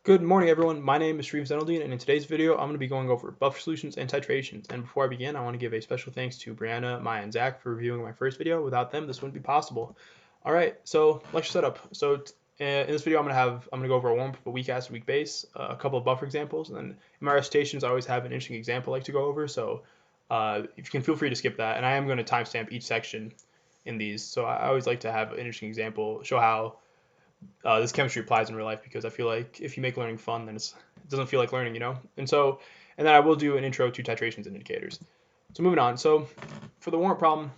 Good morning, everyone. My name is Zenaldine, and in today's video, I'm going to be going over buffer solutions and titrations. And before I begin, I want to give a special thanks to Brianna, Maya, and Zach for reviewing my first video. Without them, this wouldn't be possible. All right, so lecture setup. So in this video, I'm going to go over a warm-up, a weak acid, weak base, a couple of buffer examples, and then in my recitations, I always have an interesting example I like to go over. So if you can, feel free to skip that. And I am going to timestamp each section in these. So I always like to have an interesting example, show how this chemistry applies in real life, because I feel like if you make learning fun, then it doesn't feel like learning, and then I will do an intro to titrations and indicators. So moving on. So for the warrant problem,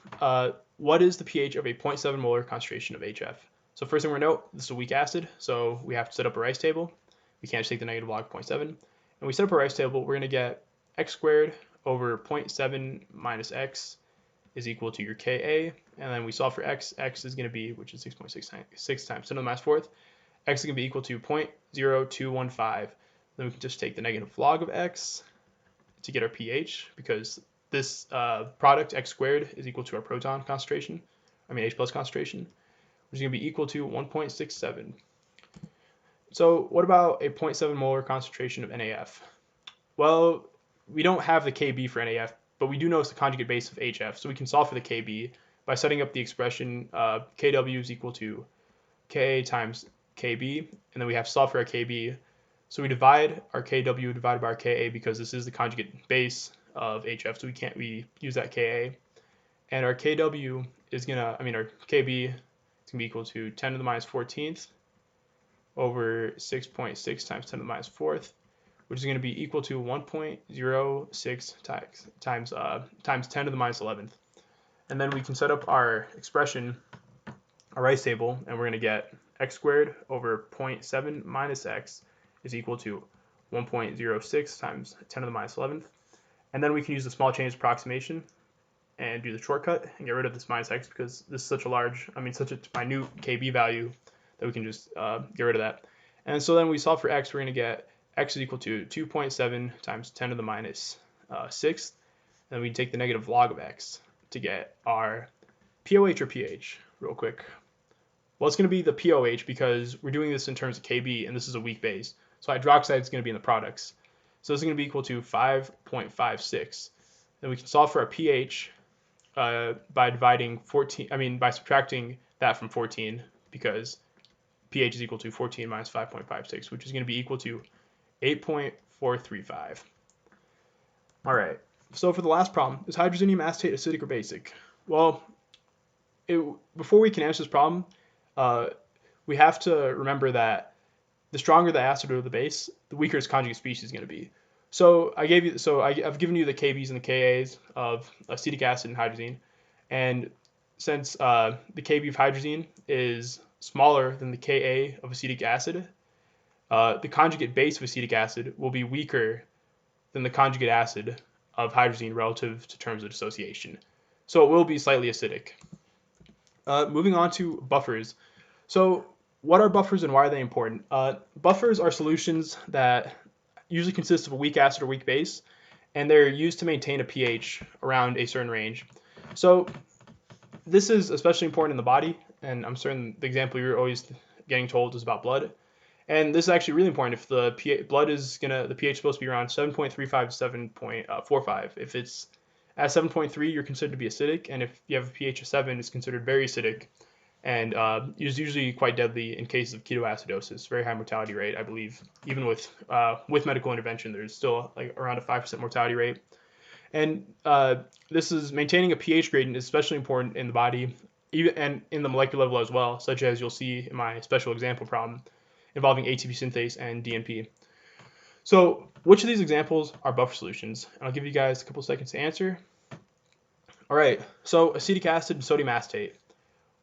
what is the pH of a 0.7 molar concentration of HF? So first thing we're going to note, this is a weak acid, so we have to set up a Rice table. We can't just take the negative log of 0.7. And we set up a Rice table, we're going to get x squared over 0.7 minus x is equal to your Ka, and then we solve for x. X is going to be, which is 6.6 times 10 to the minus fourth. X is going to be equal to 0.0215. Then we can just take the negative log of x to get our pH, because this product, x squared, is equal to our proton concentration, H plus concentration, which is going to be equal to 1.67. So what about a 0.7 molar concentration of NaF? Well, we don't have the Kb for NaF, but we do know it's the conjugate base of HF, so we can solve for the Kb by setting up the expression Kw is equal to Ka times Kb, and then we have to solve for our Kb. So we divide our Kw divided by our Ka, because this is the conjugate base of HF, so we use that Ka. And our Kw is our Kb is gonna be equal to 10 to the minus 14th over 6.6 times 10 to the minus 4th, which is going to be equal to 1.06 times 10 to the minus 11th. And then we can set up our expression, our Rice table, and we're going to get x squared over 0.7 minus x is equal to 1.06 times 10 to the minus 11th. And then we can use the small change approximation and do the shortcut and get rid of this minus x, because this is such a minute Kb value that we can just get rid of that. And so then we solve for x, we're going to get x is equal to 2.7 times 10 to the minus 6th. And then we take the negative log of x to get our POH or pH real quick. Well, it's going to be the POH, because we're doing this in terms of Kb, and this is a weak base. So hydroxide is going to be in the products. So this is going to be equal to 5.56. Then we can solve for our pH by subtracting that from 14, because pH is equal to 14 minus 5.56, which is going to be equal to 8.435. All right, so for the last problem, is hydrozinium acetate acidic or basic? Well, before we can answer this problem, we have to remember that the stronger the acid or the base, the weaker its conjugate species is going to be. So I've given you the Kb's and the Kas of acetic acid and hydrazine, and since the Kb of hydrazine is smaller than the Ka of acetic acid, the conjugate base of acetic acid will be weaker than the conjugate acid of hydrazine relative to terms of dissociation. So it will be slightly acidic. Moving on to buffers. So what are buffers and why are they important? Buffers are solutions that usually consist of a weak acid or weak base, and they're used to maintain a pH around a certain range. So this is especially important in the body, and I'm certain the example you're always getting told is about blood. And this is actually really important if the pH is supposed to be around 7.35 to 7.45. If it's at 7.3, you're considered to be acidic, and if you have a pH of 7, it's considered very acidic, and is usually quite deadly in cases of ketoacidosis. Very high mortality rate, I believe. Even with medical intervention, there's still like around a 5% mortality rate. And this is maintaining a pH gradient is especially important in the body, and in the molecular level as well, such as you'll see in my special example problem involving ATP synthase and DNP. So which of these examples are buffer solutions? And I'll give you guys a couple seconds to answer. All right, so acetic acid and sodium acetate.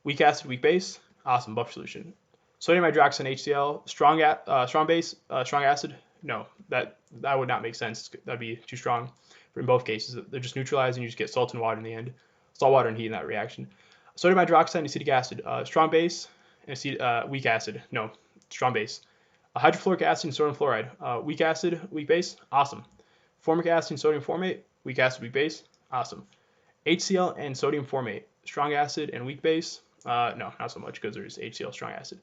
Weak acid, weak base, awesome, buffer solution. Sodium hydroxide and HCl, strong base, strong acid. No, that would not make sense. That'd be too strong in both cases. They're just neutralized, and you just get salt and water in the end. Salt, water, and heat in that reaction. Sodium hydroxide and acetic acid, strong base, and weak acid. No, strong base. Hydrofluoric acid and sodium fluoride, weak acid, weak base, awesome. Formic acid and sodium formate, weak acid, weak base, awesome. HCl and sodium formate, strong acid and weak base, no, not so much, because there's HCl, strong acid.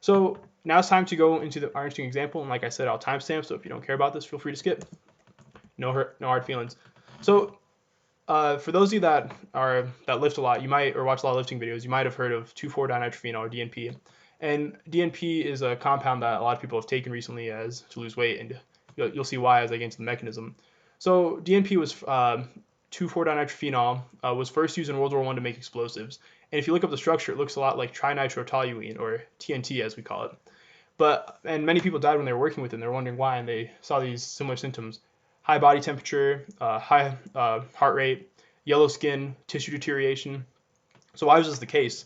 So now it's time to go into our interesting example, and like I said, I'll timestamp, so if you don't care about this, feel free to skip. No hard feelings. So for those of you that lift a lot, you might or watch a lot of lifting videos, you might have heard of 2,4-dinitrophenol or DNP. And DNP is a compound that a lot of people have taken recently as to lose weight, and you'll see why as I get into the mechanism. So DNP was 2,4-dinitrophenol was first used in World War I to make explosives. And if you look up the structure, it looks a lot like trinitrotoluene, or TNT as we call it. And many people died when they were working with it, and they were wondering why, and they saw these similar symptoms: high body temperature, high heart rate, yellow skin, tissue deterioration. So why was this the case?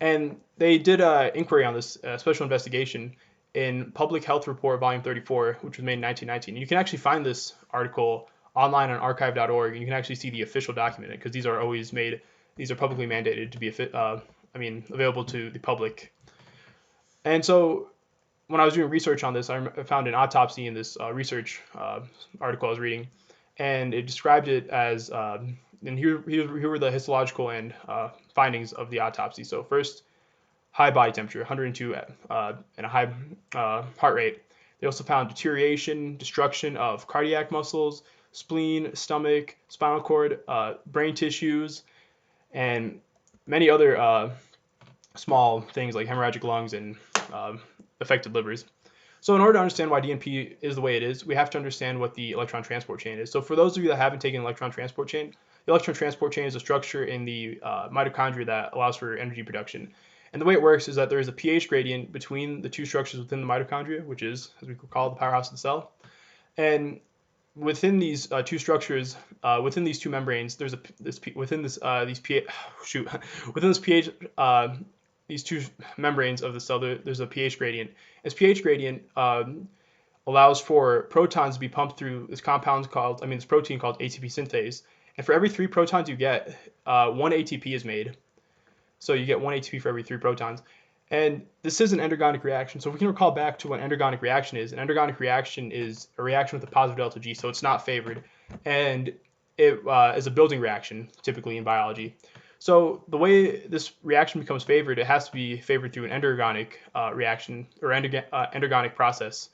And they did an inquiry on this special investigation in Public Health Report Volume 34, which was made in 1919. And you can actually find this article online on archive.org, and you can actually see the official document, because these are always made, these are publicly mandated to be available to the public. And so when I was doing research on this, I found an autopsy in this research article I was reading, and it described it as, and here were the histological and findings of the autopsy. So first, high body temperature, 102, and a high heart rate. They also found deterioration, destruction of cardiac muscles, spleen, stomach, spinal cord, brain tissues, and many other small things like hemorrhagic lungs and affected livers. So in order to understand why DNP is the way it is, we have to understand what the electron transport chain is. So for those of you that haven't taken electron transport chain, the electron transport chain is a structure in the mitochondria that allows for energy production. And the way it works is that there is a pH gradient between the two structures within the mitochondria, which is, as we call it, the powerhouse of the cell. And within these two structures, within these two membranes, there's within this pH these two membranes of the cell, there's a pH gradient. This pH gradient allows for protons to be pumped through this protein called ATP synthase. And for every 3 protons you get, 1 ATP is made. So you get 1 ATP for every 3 protons. And this is an endergonic reaction. So if we can recall back to what an endergonic reaction is, an endergonic reaction is a reaction with a positive delta G, so it's not favored. And it is a building reaction, typically in biology. So the way this reaction becomes favored, it has to be favored through an endergonic reaction or endergonic process.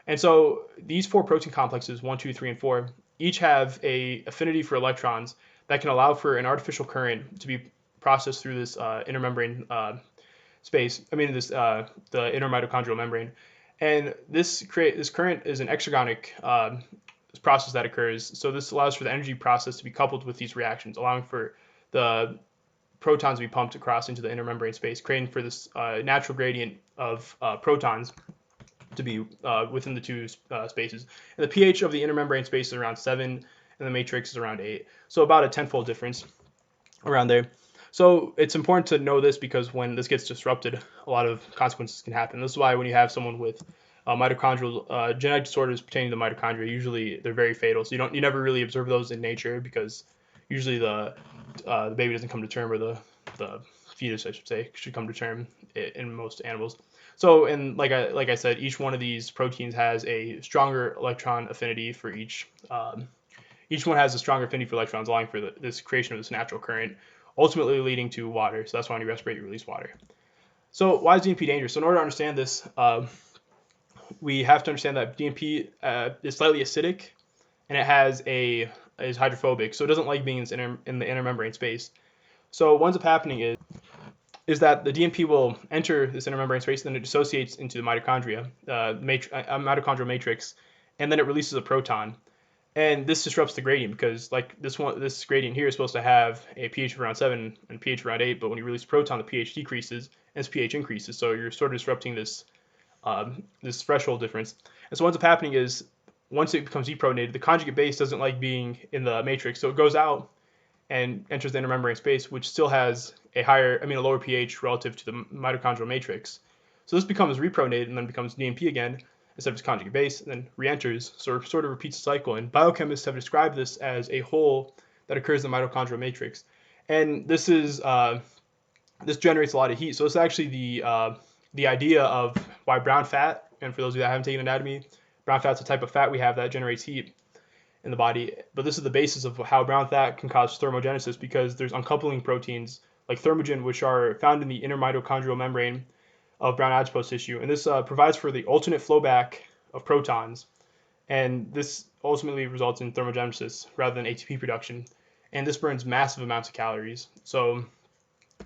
And so these 4 protein complexes, 1, 2, 3, and 4, each have a affinity for electrons that can allow for an artificial current to be processed through this intermembrane space. The inner mitochondrial membrane. And this current is an exergonic process that occurs. So this allows for the energy process to be coupled with these reactions, allowing for the protons to be pumped across into the inner membrane space, creating for this natural gradient of protons to be within the two spaces. And the pH of the inner membrane space is around 7, and the matrix is around 8. So about a tenfold difference around there. So it's important to know this, because when this gets disrupted, a lot of consequences can happen. This is why when you have someone with mitochondrial genetic disorders pertaining to mitochondria, usually they're very fatal. So you never really observe those in nature, because usually the baby doesn't come to term, or the fetus, I should say, should come to term in most animals. So, and like I said, each one of these proteins has a stronger electron affinity for each. Each one has a stronger affinity for electrons, allowing for this creation of this natural current, ultimately leading to water. So that's why when you respirate, you release water. So why is DNP dangerous? So in order to understand this, we have to understand that DNP is slightly acidic, and it is hydrophobic, so it doesn't like being in the inner membrane space. So what ends up happening is that the DNP will enter this inner membrane space, then it dissociates into the mitochondria, mitochondrial matrix, and then it releases a proton. And this disrupts the gradient, because like this gradient here is supposed to have a pH of around 7 and pH around 8, but when you release a proton, the pH decreases and its pH increases. So you're sort of disrupting this this threshold difference. And so what ends up happening is, once it becomes deprotonated, the conjugate base doesn't like being in the matrix, so it goes out and enters the intermembrane space, which still has a lower pH relative to the mitochondrial matrix. So this becomes reprotonated and then becomes DNP again, instead of its conjugate base, and then re-enters, so it sort of repeats the cycle. And biochemists have described this as a hole that occurs in the mitochondrial matrix. And this generates a lot of heat. So it's actually the idea of why brown fat, and for those of you that haven't taken anatomy, brown fat's a type of fat we have that generates heat in the body. But this is the basis of how brown fat can cause thermogenesis, because there's uncoupling proteins like thermogen, which are found in the inner mitochondrial membrane, of brown adipose tissue, and this provides for the alternate flow back of protons, and this ultimately results in thermogenesis rather than ATP production, and this burns massive amounts of calories. So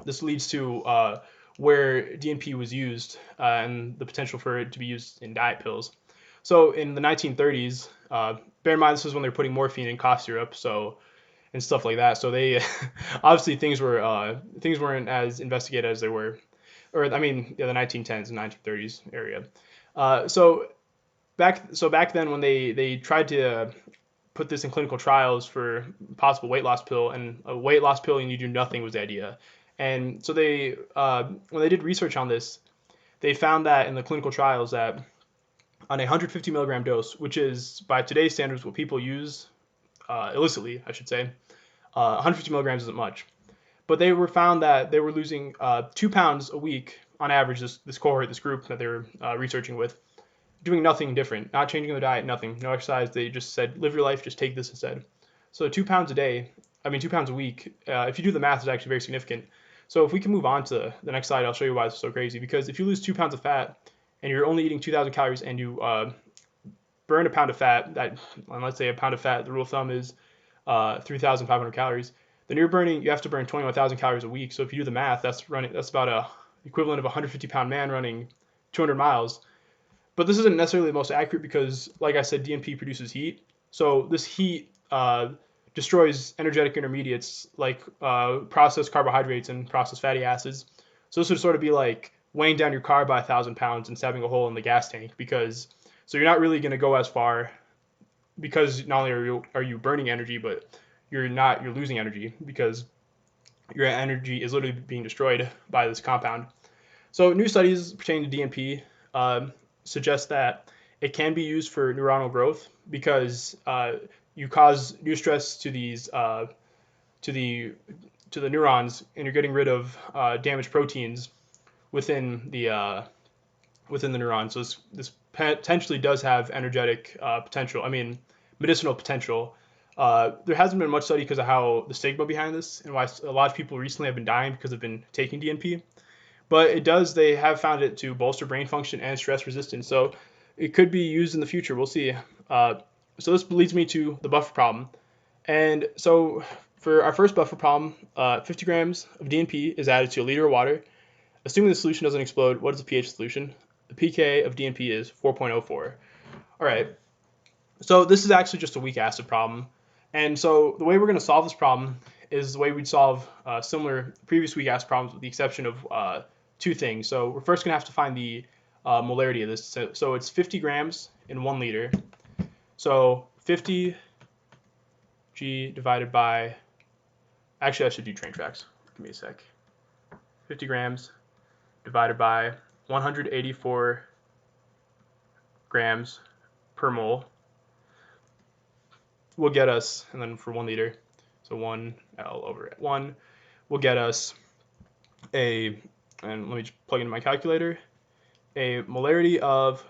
this leads to where DNP was used and the potential for it to be used in diet pills. So in the 1930s, bear in mind this is when they're putting morphine in cough syrup, so and stuff like that. So they obviously things weren't as investigated as they were, or I mean, yeah, the 1910s and 1930s area. So back then when they tried to put this in clinical trials for possible weight loss pill, and a weight loss pill and you do nothing was the idea. And so they when they did research on this, they found that in the clinical trials that on a 150 milligram dose, which is by today's standards what people use illicitly, I should say, 150 milligrams isn't much. But they were found that they were losing 2 pounds a week on average. This cohort, this group that they were researching with, doing nothing different, not changing their diet, nothing, no exercise. They just said, live your life, just take this instead. So 2 pounds a day, 2 pounds a week. If you do the math, is actually very significant. So if we can move on to the next slide, I'll show you why it's so crazy. Because if you lose 2 pounds of fat and you're only eating 2,000 calories and you burn a pound of fat, and let's say a pound of fat, the rule of thumb is 3,500 calories, then you have to burn 21,000 calories a week. So if you do the math, that's about a equivalent of a 150-pound man running 200 miles. But this isn't necessarily the most accurate because, like I said, DNP produces heat. So this heat destroys energetic intermediates like processed carbohydrates and processed fatty acids. So this would sort of be like weighing down your car by 1,000 pounds and stabbing a hole in the gas tank, because so you're not really going to go as far, because not only are you burning energy, but you're losing energy because your energy is literally being destroyed by this compound. So new studies pertaining to DNP suggest that it can be used for neuronal growth because you cause new stress to these to the neurons, and you're getting rid of damaged proteins within the neuron. So this potentially does have energetic potential. Medicinal potential. There hasn't been much study because of how the stigma behind this and why a lot of people recently have been dying because they've been taking DNP. But they have found it to bolster brain function and stress resistance. So it could be used in the future. We'll see. So this leads me to the buffer problem. And so for our first buffer problem, 50 grams of DNP is added to a liter of water. Assuming the solution doesn't explode, what is the pH solution? The pK of DNP is 4.04. All right. So this is actually just a weak acid problem. And so the way we're going to solve this problem is the way we'd solve similar previous weak acid problems, with the exception of two things. So we're first going to have to find the molarity of this. So it's 50 grams in 1 liter. So 50 G divided by, actually I should do train tracks. Give me a sec. 50 grams divided by 184 grams per mole will get us, and then for 1 liter, so 1 L over 1 will get us and let me just plug into my calculator, a molarity of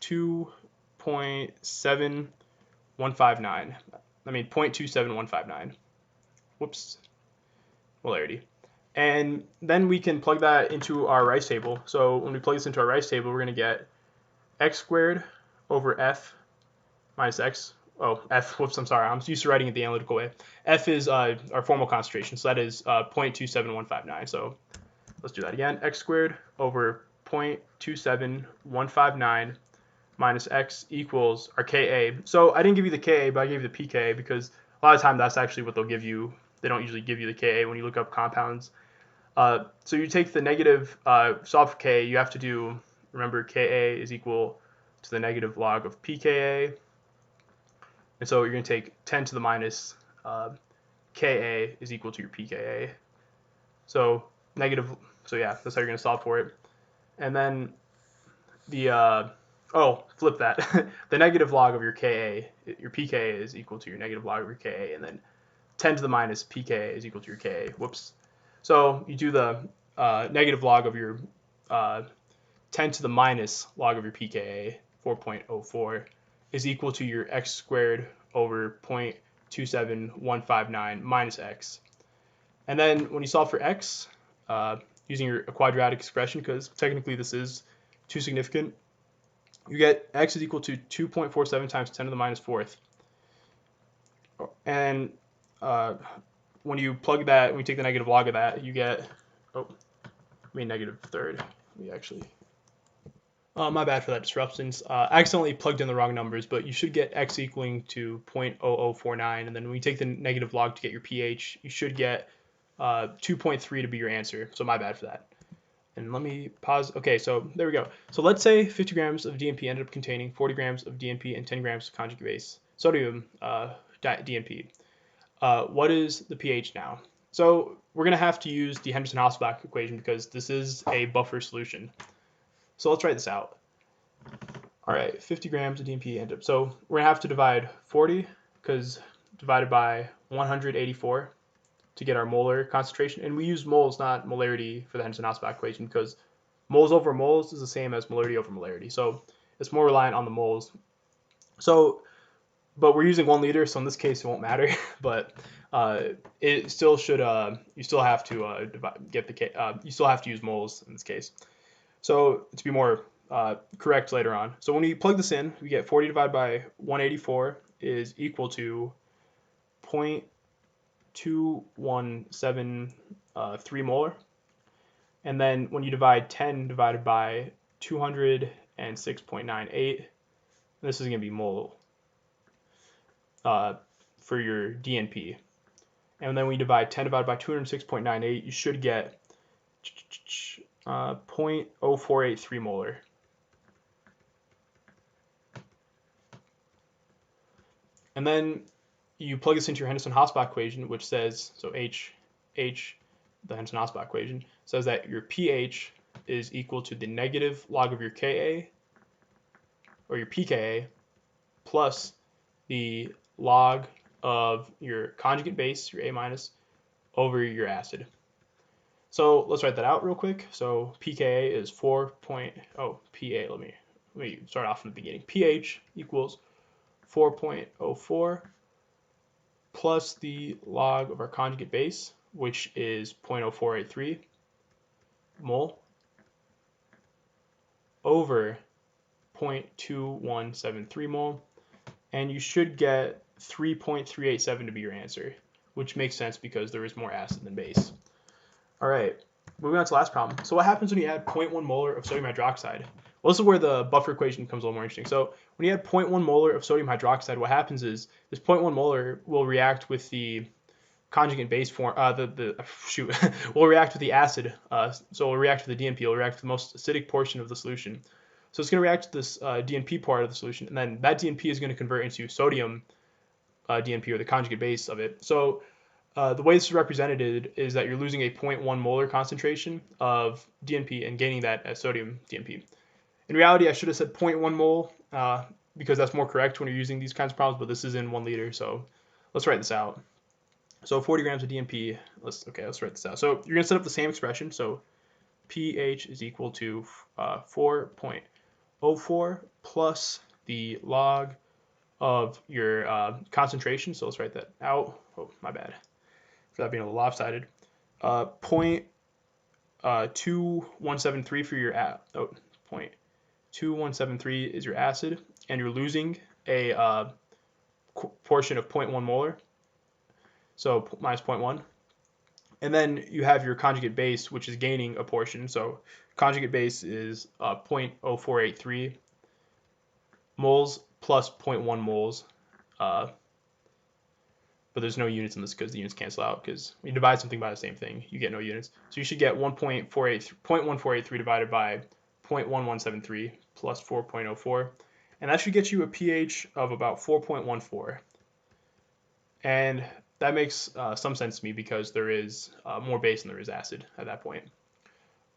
2.7159. 0.27159. Whoops, molarity. And then we can plug that into our rice table. So when we plug this into our rice table, we're going to get x squared over f minus x. Oh, f, whoops, I'm sorry. I'm used to writing it the analytical way. F is our formal concentration, so that is 0.27159. So let's do that again. X squared over 0.27159 minus x equals our Ka. So I didn't give you the Ka, but I gave you the pK because a lot of times that's actually what they'll give you. They don't usually give you the Ka when you look up compounds. So you take the negative, solve for Ka, you have to do, remember, Ka is equal to the negative log of pKa. And so you're going to take 10 to the minus Ka is equal to your pKa. So yeah, that's how you're going to solve for it. And then flip that. The negative log of your Ka, your pKa is equal to your negative log of your Ka, and then 10 to the minus pKa is equal to your Ka. Whoops. So you do the negative log of your 10 to the minus log of your pKa, 4.04, is equal to your x squared over 0.27159 minus x. And then when you solve for x, using a quadratic expression, because technically this is too significant, you get x is equal to 2.47 times 10 to the minus fourth. And when you plug that, when you take the negative log of that, you get, negative third. We actually, my bad for that disruptions. I accidentally plugged in the wrong numbers, but you should get x equaling to 0.0049, and then when you take the negative log to get your pH, you should get 2.3 to be your answer. So my bad for that. And let me pause. Okay, so there we go. So let's say 50 grams of DNP ended up containing 40 grams of DNP and 10 grams of conjugate base sodium DNP. What is the pH now? So we're going to have to use the Henderson-Hasselbalch equation because this is a buffer solution. So let's write this out. All right, 50 grams of DNP ended up. So we're going to have to divide 40 because divided by 184 to get our molar concentration. And we use moles, not molarity, for the Henderson-Hasselbalch equation because moles over moles is the same as molarity over molarity. So it's more reliant on the moles. So, but we're using 1 liter, so in this case it won't matter. But it still should. You still have to you still have to use moles in this case. So to be more correct later on. So when we plug this in, we get 40 divided by 184 is equal to 0.2173 molar. And then when you divide 10 divided by 206.98, this is going to be mole for your DNP. And then when you divide 10 divided by 206.98, you should get 0.0483 molar. And then you plug this into your Henderson-Hasselbalch equation, which says, so the Henderson-Hasselbalch equation says that your pH is equal to the negative log of your Ka, or your pKa, plus the log of your conjugate base, your A minus, over your acid. So let's write that out real quick. So pKa is 4.0 PA. Let me start off from the beginning. pH equals 4.04 plus the log of our conjugate base, which is 0.0483 mole, over 0.2173 mole, and you should get 3.387 to be your answer, which makes sense because there is more acid than base. All right, moving on to the last problem. So what happens when you add 0.1 molar of sodium hydroxide? Well, this is where the buffer equation becomes a little more interesting. So when you add 0.1 molar of sodium hydroxide, what happens is this 0.1 molar will react with the conjugate base form, will react with the acid. So it will react with the DNP. It will react with the most acidic portion of the solution. So it's going to react to this DNP part of the solution, and then that DNP is going to convert into sodium DNP, or the conjugate base of it. So the way this is represented is that you're losing a 0.1 molar concentration of DNP and gaining that as sodium DNP. In reality, I should have said 0.1 mole because that's more correct when you're using these kinds of problems, but this is in 1 liter, so let's write this out. So 40 grams of DNP, let's write this out. So you're going to set up the same expression, so pH is equal to 4.04 plus the log of your concentration, so let's write that out. Oh, my bad for that being a little lopsided. 0.2173 for your 0.2173 is your acid, and you're losing a portion of 0.1 molar, so minus 0.1. And then you have your conjugate base, which is gaining a portion. So conjugate base is 0.0483 moles plus 0.1 moles. But there's no units in this because the units cancel out, because when you divide something by the same thing, you get no units. So you should get 0.1483 divided by 0.1173 plus 4.04. And that should get you a pH of about 4.14. And that makes some sense to me because there is more base than there is acid at that point.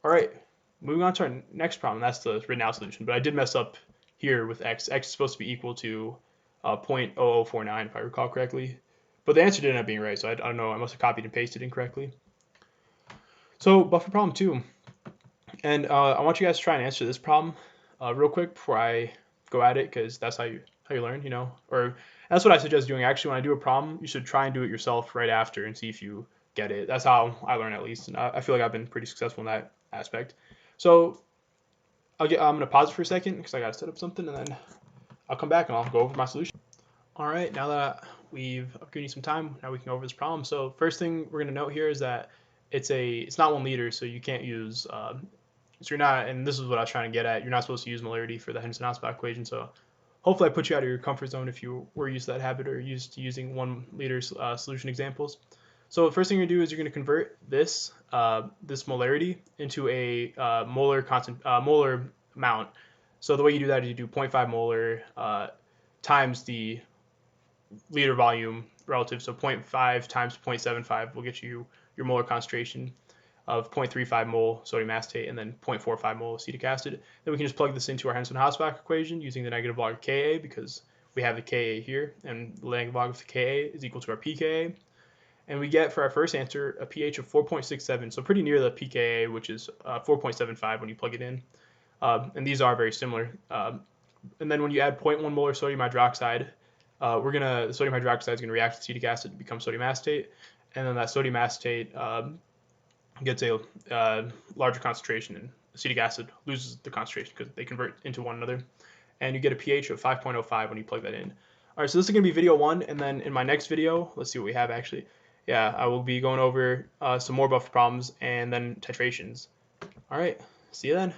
All right, moving on to our next problem. That's the written out solution, but I did mess up here with x. X is supposed to be equal to 0.0049 if I recall correctly. But the answer didn't end up being right, so I don't know. I must have copied and pasted incorrectly. So buffer problem 2. And I want you guys to try and answer this problem real quick before I go at it, because that's how you learn, Or that's what I suggest doing. Actually, when I do a problem, you should try and do it yourself right after and see if you get it. That's how I learn, at least, and I feel like I've been pretty successful in that aspect. So I'm gonna pause it for a second because I gotta set up something, and then I'll come back and I'll go over my solution. All right, now that I've given you some time, now we can go over this problem. So first thing we're gonna note here is that it's not 1 liter, so you can't use so you're not, and this is what I was trying to get at. You're not supposed to use molarity for the Henderson-Hausbach equation. So hopefully I put you out of your comfort zone if you were used to that habit or used to using 1 liter solution examples. So the first thing you're gonna do is you're gonna convert this this molarity into a molar amount. So the way you do that is you do 0.5 molar times the liter volume relative. So 0.5 times 0.75 will get you your molar concentration of 0.35 mole sodium acetate and then 0.45 mole acetic acid. Then we can just plug this into our Henderson-Hausbach equation using the negative log of Ka because we have the Ka here, and the negative log of the Ka is equal to our pKa. And we get for our first answer a pH of 4.67, so pretty near the pKa, which is 4.75 when you plug it in. And these are very similar. And then when you add 0.1 molar sodium hydroxide, the sodium hydroxide is going to react with acetic acid to become sodium acetate, and then that sodium acetate gets a larger concentration, and acetic acid loses the concentration because they convert into one another, and you get a pH of 5.05 when you plug that in. All right, so this is going to be video 1, and then in my next video, let's see what we have actually. Yeah, I will be going over some more buffer problems and then titrations. All right, see you then.